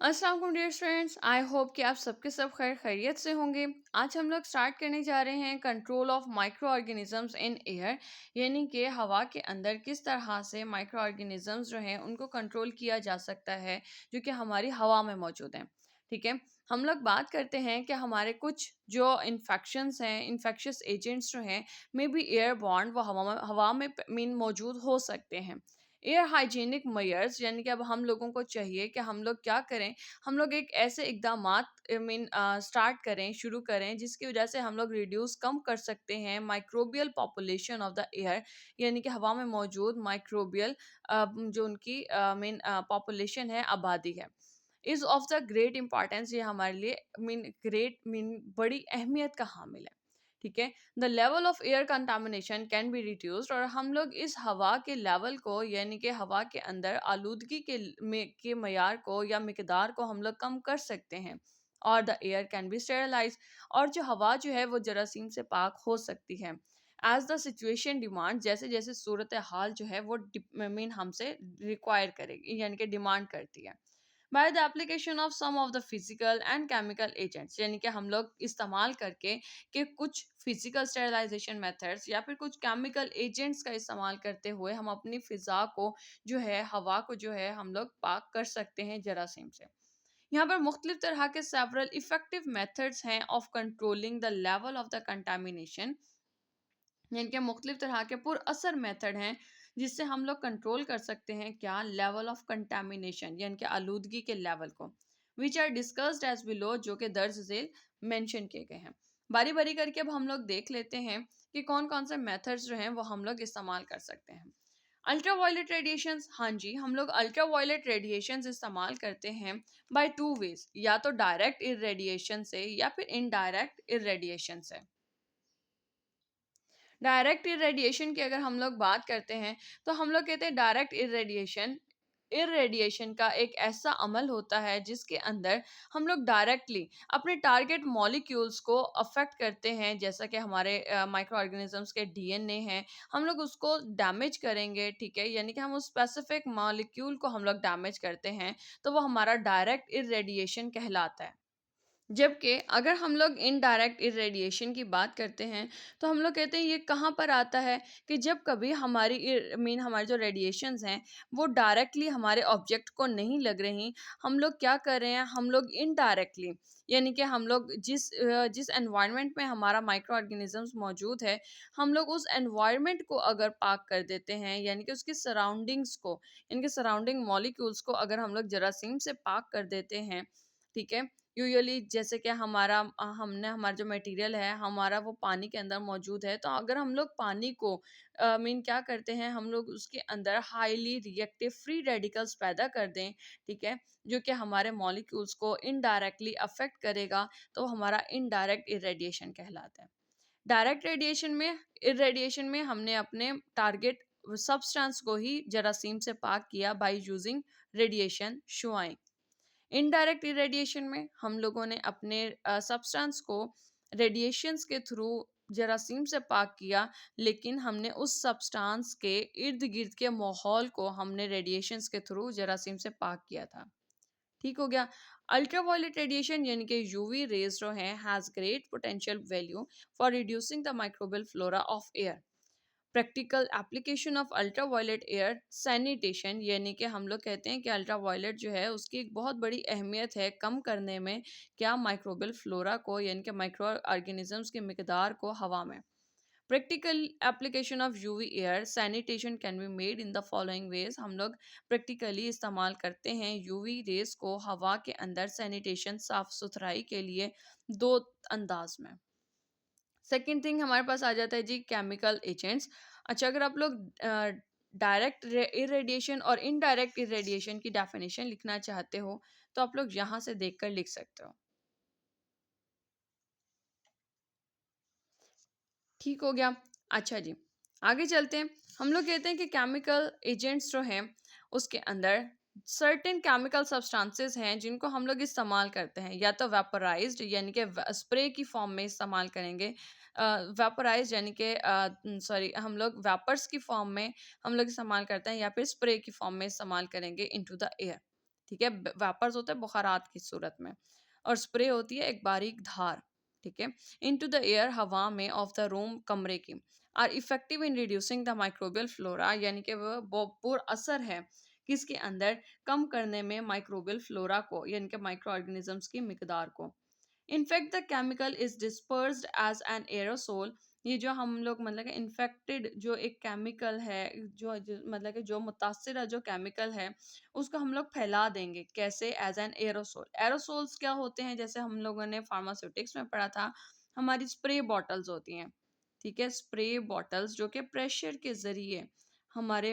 अस्सलाम वालेकुम dear students. I hope कि आप सबके सब खैर खैरियत से होंगे। आज हम लोग स्टार्ट करने जा रहे हैं control of micro organisms in air, यानी कि हवा के अंदर किस तरह से माइक्रो ऑर्गेनिजम्स जो हैं उनको कंट्रोल किया जा सकता है जो कि हमारी हवा में मौजूद हैं। ठीक है, हम लोग बात करते हैं कि हमारे कुछ जो इन्फेक्शंस हैं, इन्फेक्शियस एजेंट्स जो हैं, मे बी एयर बॉर्न, वो हवा में मीन मौजूद हो सकते हैं। एयर हाइजीनिक मेयर्स, यानी कि अब हम लोगों को चाहिए कि हम लोग क्या करें, हम लोग एक ऐसे इकदामात स्टार्ट करें, शुरू करें, जिसकी वजह से हम लोग रिड्यूस कम कर सकते हैं microbial population of the air, यानी कि हवा में मौजूद माइक्रोबियल जो उनकी पॉपुलेशन है, आबादी है, is of the great importance. ये हमारे लिए ग्रेट बड़ी अहमियत का हामिल है। ठीक है, the level of air contamination can be reduced, और हम लोग इस हवा के लेवल को, यानी कि हवा के अंदर आलूदगी के मयार को या मिकदार को हम लोग कम कर सकते हैं। और the air can be sterilise, और जो हवा जो है वो जरासीम से पाक हो सकती है। एज द सिचुएशन डिमांड, जैसे जैसे सूरत हाल जो है वो हमसे रिक्वायर करेगी, यानी कि डिमांड करती है। By the application of some of the physical and chemical agents, यानी कि हम लोग इस्तेमाल करके कि कुछ फिजिकल स्टेरिलाइजेशन मेथड्स या फिर कुछ केमिकल एजेंट्स का इस्तेमाल करते हुए हम अपनी फिजा को जो है, हवा को जो है, हम लोग पाक कर सकते हैं जरासीम से। यहाँ पर मुख्तलिफ तरह के सेवरल इफेक्टिव मेथड्स हैं of controlling the level of the contamination, यानी कि मुख्तलिफ तरह के पुरअसर मेथड हैं जिससे हम लोग कंट्रोल कर सकते हैं क्या, लेवल ऑफ कंटामिनेशन, यानी कि आलूदगी के लेवल को, which are discussed as below, जो कि दर्ज झेल मेंशन किए गए हैं। बारी बारी करके अब हम लोग देख लेते हैं कि कौन कौन से मेथड्स जो हैं वो हम लोग इस्तेमाल कर सकते हैं। अल्ट्रा वायलेट रेडिएशंस, हाँ जी, हम लोग अल्ट्रा वायलेट रेडिएशंस इस्तेमाल करते हैं बाय टू वेज, या तो डायरेक्ट इरेडिएशन से या फिर इनडायरेक्ट इरेडिएशन से। डायरेक्ट इरेडिएशन की अगर हम लोग बात करते हैं तो हम लोग कहते हैं डायरेक्ट इरेडिएशन, इरेडिएशन का एक ऐसा अमल होता है जिसके अंदर हम लोग डायरेक्टली अपने टारगेट मॉलिक्यूल्स को अफेक्ट करते हैं, जैसा कि हमारे माइक्रो ऑर्गेनिजम्स के डीएनए हैं, हम लोग उसको डैमेज करेंगे। ठीक है, यानी कि हम उस स्पेसिफिक मॉलिक्यूल को हम लोग डैमेज करते हैं, तो वो हमारा डायरेक्ट इरेडिएशन कहलाता है। जबकि अगर हम लोग इनडायरेक्ट इरेडिएशन की बात करते हैं तो हम लोग कहते हैं ये कहाँ पर आता है, कि जब कभी हमारी जो रेडिएशंस हैं वो डायरेक्टली हमारे ऑब्जेक्ट को नहीं लग रही, हम लोग क्या कर रहे हैं, हम लोग इनडायरेक्टली, यानी कि हम लोग जिस एनवायरनमेंट में हमारा माइक्रो ऑर्गेनिजम्स मौजूद है, हम लोग उस एनवायरनमेंट को अगर पाक कर देते हैं, यानी कि उसकी सराउंडिंग्स को, इनके सराउंडिंग मॉलिक्यूल्स को अगर हम लोग जरासीम से पाक कर देते हैं। ठीक है, यूजुअली जैसे कि हमने हमारा जो मटेरियल है हमारा वो पानी के अंदर मौजूद है, तो अगर हम लोग पानी को क्या करते हैं, हम लोग उसके अंदर हाईली रिएक्टिव फ्री रेडिकल्स पैदा कर दें, ठीक है, जो कि हमारे मॉलिक्यूल्स को इनडायरेक्टली अफेक्ट करेगा, तो हमारा इनडायरेक्ट इरेडिएशन कहलाता है। डायरेक्ट इरेडिएशन में हमने अपने टारगेट सब्सटेंस को ही जरासीम से पाक किया बाय यूजिंग रेडिएशन शुआइंग। इनडायरेक्ट इरेडिएशन में हम लोगों ने अपने सब्सटेंस को रेडिएशंस के थ्रू जरासीम से पाक किया, लेकिन हमने उस सब्सटेंस के इर्द गिर्द के माहौल को हमने रेडिएशंस के थ्रू जरासीम से पाक किया था। ठीक हो गया। अल्ट्रावायलेट रेडिएशन यानी कि यूवी रेज जो है has great potential value for reducing the microbial flora of air. Practical application of ultraviolet air sanitation, यानी कि हम लोग कहते हैं कि अल्ट्रा वायलेट जो है उसकी एक बहुत बड़ी अहमियत है कम करने में, क्या, माइक्रोबियल फ्लोरा को, यानी कि माइक्रो ऑर्गेनिजम्स की मिकदार को हवा में। Practical application of UV air sanitation can be made in the following veg, हम लोग प्रैक्टिकली इस्तेमाल करते हैं यूवी रेस को हवा के अंदर सैनिटेशन, साफ सुथराई के लिए, दो अंदाज में। सेकेंड थिंग हमारे पास आ जाता है जी केमिकल एजेंट्स। अच्छा, अगर आप लोग डायरेक्ट इरेडिएशन और इनडायरेक्ट इरेडिएशन की डेफिनेशन लिखना चाहते हो तो आप लोग यहाँ से देखकर लिख सकते हो। ठीक हो गया। अच्छा जी, आगे चलते हैं। हम लोग कहते हैं कि केमिकल एजेंट्स जो हैं उसके अंदर सर्टेन केमिकल सब्सटेंसेस हैं जिनको हम लोग इस्तेमाल करते हैं, या तो वेपराइज्ड यानी कि स्प्रे की फॉर्म में इस्तेमाल करेंगे, वेपराइज्ड यानी कि सॉरी, हम लोग वेपर्स की फॉर्म में हम लोग इस्तेमाल करते हैं, या फिर स्प्रे की फॉर्म में इस्तेमाल करेंगे इनटू द एयर। ठीक है, वेपर्स होते हैं बुखारात की सूरत में, और स्प्रे होती है एक बारीक धार, ठीक है, इनटू द एयर, हवा में, ऑफ द रूम, कमरे की, are effective in reducing the microbial flora, यानी कि वो पूरा असर है किसके अंदर, कम करने में माइक्रोबियल फ्लोरा को, यानी कि माइक्रो ऑर्गेनिजम्स की मिकदार को। In fact the chemical is dispersed as an aerosol, ये जो हम लोग मतलब कि इन्फेक्टेड जो एक केमिकल है, मतलब कि जो मुतासिर जो केमिकल है, उसको हम लोग फैला देंगे कैसे, एज एन एरोसोल। एरोसोल्स क्या होते हैं, जैसे हम लोगों ने फार्मास्यूटिक्स में पढ़ा था, हमारी स्प्रे बॉटल्स होती हैं, ठीक है, स्प्रे बॉटल्स जो कि प्रेशर के जरिए हमारे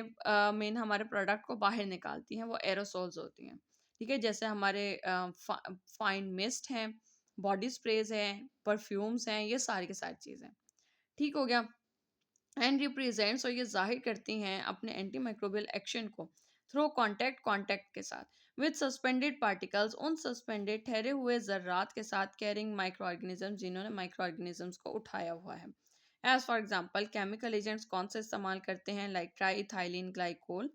हमारे प्रोडक्ट को बाहर निकालती हैं, वो एरोसोल्स होती हैं, ठीक है, जैसे हमारे फाइन मिस्ट हैं, बॉडी स्प्रेज हैं, परफ्यूम्स हैं, ये सारी की सारी चीज़ें, ठीक हो गया। एंड रिप्रेजेंट्स, और ये जाहिर करती हैं अपने एंटी माइक्रोबियल एक्शन को थ्रू कांटेक्ट के साथ विद सस्पेंडेड पार्टिकल्स, उन सस्पेंडेड ठहरे हुए जर्रात के साथ, कैरिंग माइक्रो ऑर्गेनिज्म, जिन्होंने माइक्रो ऑर्गेनिजम्स को उठाया हुआ है। As for example, chemical agents कौन से इस्तेमाल करते हैं, लाइक ट्राईइथाइलिन ग्लाइकोल,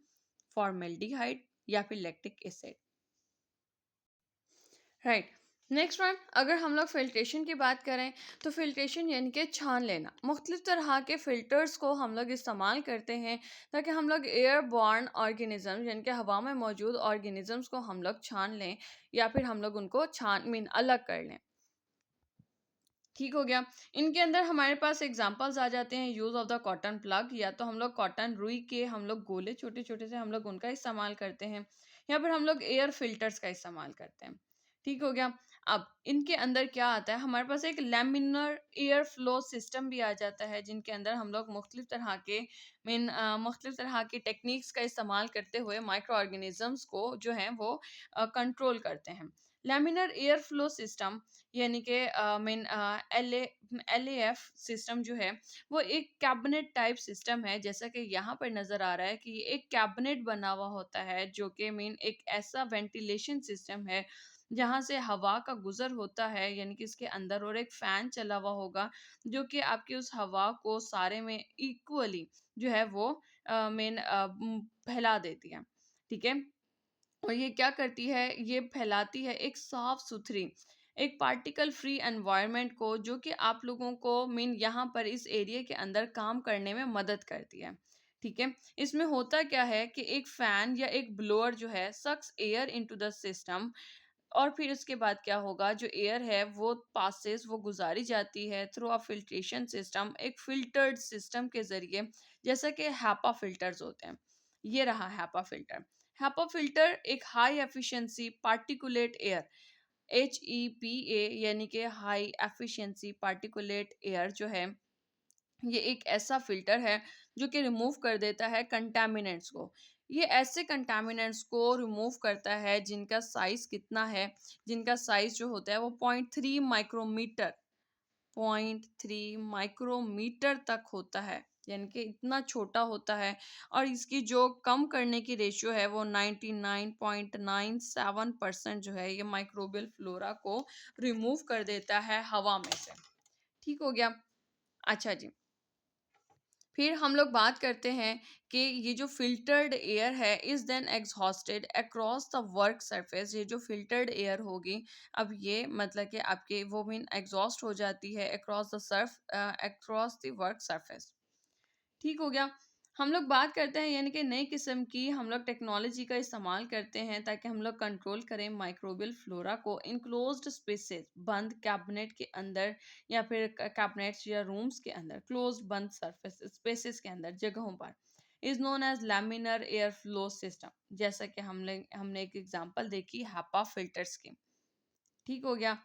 फॉर्मेल्डिहाइड, या फिर lactic acid, right. Next one, अगर हम लोग फिल्ट्रेशन की बात करें, तो फिल्ट्रेशन यानी कि छान लेना, मुख्तलिफ तरह के फ़िल्टर्स को हम लोग इस्तेमाल करते हैं ताकि हम लोग एयर बॉर्न ऑर्गेनिज्म, यानी कि हवा में मौजूद ऑर्गेनिजम्स को हम लोग छान लें, या फिर हम लोग उनको छान मीन अलग कर लें, ठीक हो गया। इनके अंदर हमारे पास एग्जांपल्स आ जाते हैं, use of the cotton plug, या तो हम लोग कॉटन रुई के हम लोग गोले छोटे छोटे से हम लोग उनका इस्तेमाल करते हैं, या फिर हम लोग एयर फिल्टर्स का इस्तेमाल करते हैं, ठीक हो गया। अब इनके अंदर क्या आता है, हमारे पास एक लैमिनर एयर फ्लो सिस्टम भी आ जाता है, जिनके अंदर हम लोग मुख्तलिफ तरह के मुख्तलिफ तरह की टेक्निक्स का इस्तेमाल करते हुए माइक्रो ऑर्गेनिजम्स को जो है वो कंट्रोल करते हैं। लैमिनर एयर फ्लो सिस्टम, यानी कि एल ए एफ सिस्टम जो है, वो एक कैबिनेट टाइप सिस्टम है, जैसा कि यहाँ पर नज़र आ रहा है कि ये एक कैबिनेट बना हुआ होता है, जो कि एक ऐसा वेंटिलेशन सिस्टम है जहाँ से हवा का गुजर होता है, यानी कि इसके अंदर, और एक फ़ैन चला हुआ होगा जो कि आपकी उस हवा को सारे में इक्वली जो है वो फैला देती है, ठीक है। और ये क्या करती है, ये फैलाती है एक साफ सुथरी, एक पार्टिकल फ्री एनवायरनमेंट को, जो कि आप लोगों को यहाँ पर इस एरिया के अंदर काम करने में मदद करती है, ठीक है। इसमें होता क्या है कि एक फैन या एक ब्लोअर जो है सक्स एयर इनटू द सिस्टम, और फिर उसके बाद क्या होगा, जो एयर है वो पासेस वो गुजारी जाती है थ्रू अ फिल्ट्रेशन सिस्टम, एक फिल्टर्ड सिस्टम के जरिए, जैसा कि हैपा फिल्टर्स होते हैं। ये रहा हैपा फिल्टर। हैपा फिल्टर एक high efficiency particulate air, HEPA, यानी कि हाई एफिशिएंसी पार्टिकुलेट एयर जो है, ये एक ऐसा फिल्टर है जो कि रिमूव कर देता है कंटामिनेंट्स को। ये ऐसे कंटामिनेंट्स को रिमूव करता है जिनका साइज कितना है, जिनका साइज जो होता है वो 0.3 माइक्रोमीटर तक होता है, यानी कि इतना छोटा होता है। और इसकी जो कम करने की रेशियो है वो 99.97% जो है, ये माइक्रोबियल फ्लोरा को रिमूव कर देता है हवा में से, ठीक हो गया। अच्छा जी, फिर हम लोग बात करते हैं कि ये जो फिल्टर्ड एयर है is then exhausted across the work surface, ये जो फिल्टर्ड एयर होगी, अब ये मतलब कि आपके वो एग्जॉस्ट हो जाती है अक्रॉस द वर्क सरफेस, ठीक हो गया। हम लोग बात करते हैं यानी कि नई किस्म की हम लोग टेक्नोलॉजी का इस्तेमाल करते हैं ताकि हम लोग कंट्रोल करें माइक्रोबियल फ्लोरा को इनक्लोज्ड स्पेसेस, बंद कैबिनेट के अंदर, या फिर कैबिनेट्स या रूम्स के अंदर, क्लोज्ड बंद सरफेस स्पेसेस के अंदर, जगहों पर, is known as laminar air flow system, जैसा कि हमने एक एग्जांपल देखी हैपा फिल्टर्स की, ठीक हो गया।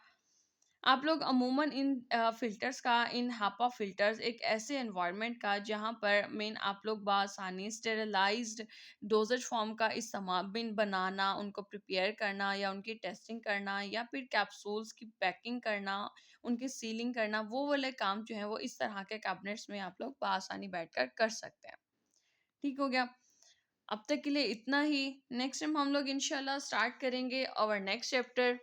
आप लोग अमूमन इन फ़िल्टर्स का, इन हापा फ़िल्टर्स एक ऐसे एनवायरनमेंट का जहाँ पर आप लोग बआसानी स्टेरिलाइज्ड डोज़ेज फ़ॉर्म का इस्तेमाल बनाना, उनको प्रिपेयर करना, या उनकी टेस्टिंग करना, या फिर कैप्सूल्स की पैकिंग करना, उनकी सीलिंग करना, वो वाले काम जो हैं वो इस तरह के कैबिनेट्स में आप लोग बआसानी बैठकर कर सकते हैं, ठीक हो गया। अब तक के लिए इतना ही। नेक्स्ट टाइम हम लोग इंशाल्लाह स्टार्ट करेंगे और नेक्स्ट चैप्टर।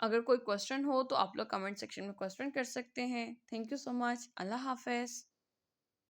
अगर कोई क्वेश्चन हो तो आप लोग कमेंट सेक्शन में क्वेश्चन कर सकते हैं। Thank you so much. अल्लाह हाफ़िज़।